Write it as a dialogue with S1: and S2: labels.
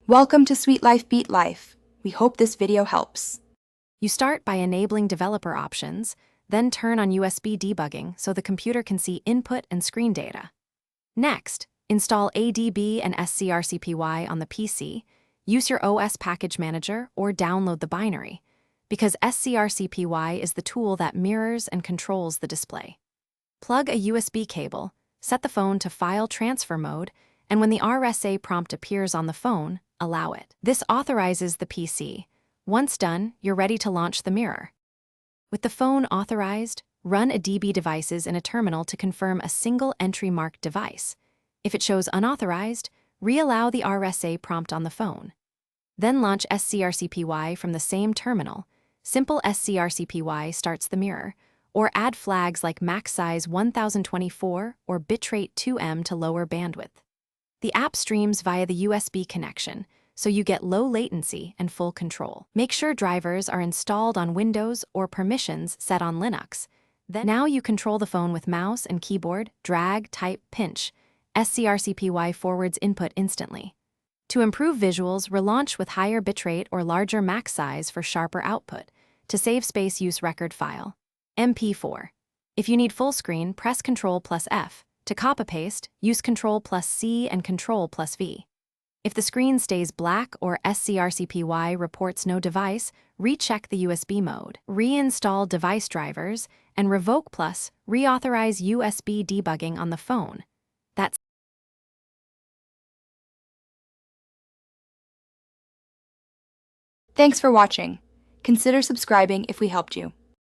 S1: Welcome to Sweet Life Beat Life. We hope this video helps.
S2: You start by enabling developer options, then turn on USB debugging so the computer can see input and screen data. Next, install ADB and SCRCPY on the PC, use your OS package manager, or download the binary, because SCRCPY is the tool that mirrors and controls the display. Plug a USB cable, set the phone to file transfer mode, and when the RSA prompt appears on the phone, allow it. This authorizes the PC. Once done, you're ready to launch the mirror. With the phone authorized, run a DB devices in a terminal to confirm a single entry marked device. If it shows unauthorized, reallow the RSA prompt on the phone. Then launch SCRCPY from the same terminal. Simple SCRCPY starts the mirror, or add flags like max size 1024 or bitrate 2M to lower bandwidth. The app streams via the USB connection, so you get low latency and full control. Make sure drivers are installed on Windows or permissions set on Linux. Then now you control the phone with mouse and keyboard, drag, type, pinch. SCRCPY forwards input instantly. To improve visuals, relaunch with higher bitrate or larger max size for sharper output. To save space, use record file. MP4. If you need full screen, press Ctrl+F. To copy-paste, use Ctrl+C and Ctrl+V. If the screen stays black or SCRCPY reports no device, recheck the USB mode. Reinstall device drivers and revoke plus reauthorize USB debugging on the phone. That's
S1: Thanks for watching. Consider subscribing if we helped you.